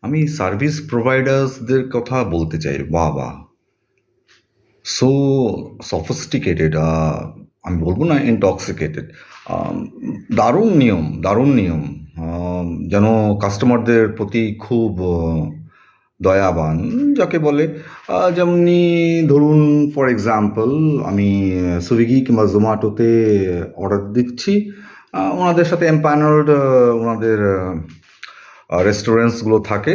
আমি সার্ভিস প্রোভাইডার্সদের কথা বলতে চাই। বাহ! বাহ! সো সফিস্টিকেটেড, আমি বলব না ইনটক্সিকেটেড। আম দারুণ নিয়ম, দারুণ নিয়ম। যেন কাস্টমারদের প্রতি খুব দয়াবান যাকে বলে। যেমনি ধরুন ফর এক্সাম্পল আমি সুইগি কিংবা জোম্যাটোতে অর্ডার দিচ্ছি। ওনাদের সাথে এমপ্যানেলড ওনাদের রেস্টুরেন্টসগুলো থাকে।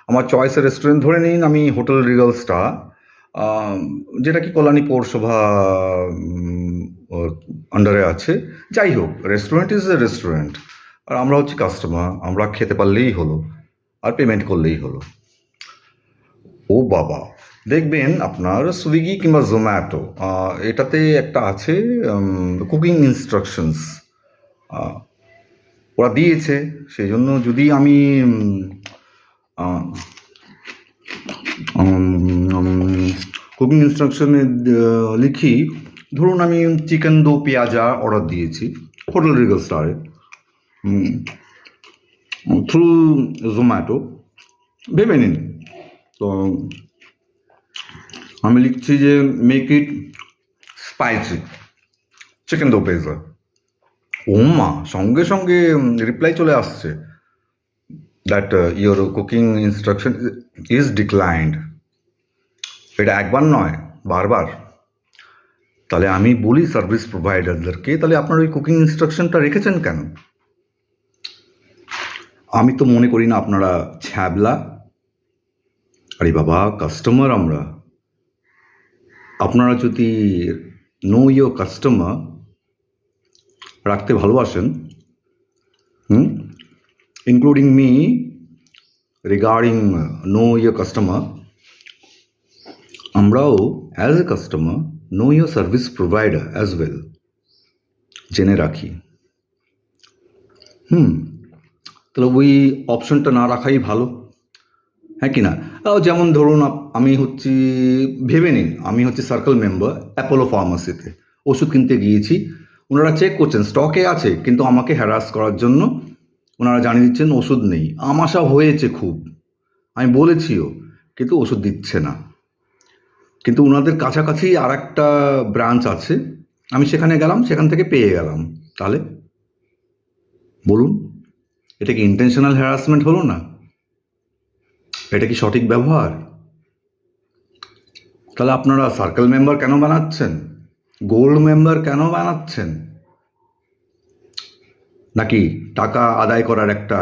আমার চয়েসের রেস্টুরেন্ট ধরে নিন আমি হোটেল রিগাল স্টার, যেটা কি কল্যাণী পৌরসভা আন্ডারে আছে। যাই হোক, রেস্টুরেন্ট ইজ এ রেস্টুরেন্ট, আর আমরা হচ্ছে কাস্টমার। আমরা খেতে পারলেই হলো আর পেমেন্ট করলেই হলো। ও বাবা, দেখবেন আপনার সুইগি কিংবা জোম্যাটো এটাতে একটা আছে কুকিং ইনস্ট্রাকশনস ওরা দিয়েছে। সেই জন্য যদি আমি কুকিং ইনস্ট্রাকশনে লিখি, ধরুন আমি চিকেন দো পেঁয়াজা অর্ডার দিয়েছি হোটেল রিগাল স্টারে থ্রু জোম্যাটো, ভেবে নিন। তো আমি লিখছি যে মেক ইট স্পাইসি চিকেন দো পেঁয়াজা। ও মা, সঙ্গে সঙ্গে রিপ্লাই চলে আসছে that your cooking instruction is declined. এটা একবার নয়, বারবার। তাহলে আমি বলি সার্ভিস প্রোভাইডারদেরকে, তাহলে আপনার ওই কুকিং ইনস্ট্রাকশনটা রেখেছেন কেন? আমি তো মনে করি না আপনারা ছ্যাবলা। আরে বাবা, কাস্টমার আমরা। আপনারা যদি নো ইয়োর কাস্টমার রাখতে ভালোবাসেন, including me regarding know your customer, আমরাও as a customer know your service provider as well জেনে রাখি। তাহলে ওই অপশনটা না রাখাই ভালো, হ্যাঁ কি না? যেমন ধরুন আমি হচ্ছি, ভেবে নিন আমি হচ্ছে সার্কেল মেম্বার অ্যাপোলো ফার্মাসিতে ওষুধ কিনতে গিয়েছি। ওনারা চেক করছেন স্টকে আছে, কিন্তু আমাকে হ্যারাস করার জন্য ওনারা জানিয়ে দিচ্ছেন ওষুধ নেই। আমাশা হয়েছে খুব, আমি বলেছিও, কিন্তু ওষুধ দিচ্ছে না। কিন্তু ওনাদের কাছাকাছি আর একটা ব্রাঞ্চ আছে, আমি সেখানে গেলাম, সেখান থেকে পেয়ে গেলাম। তাহলে বলুন, এটা কি ইন্টেনশনাল হ্যারাসমেন্ট হলো না? এটা কি সঠিক ব্যবহার? তাহলে আপনারা সার্কেল মেম্বার কেন বানাচ্ছেন, গোল্ড মেম্বার কেন বানাচ্ছেন? নাকি টাকা আদায় করার একটা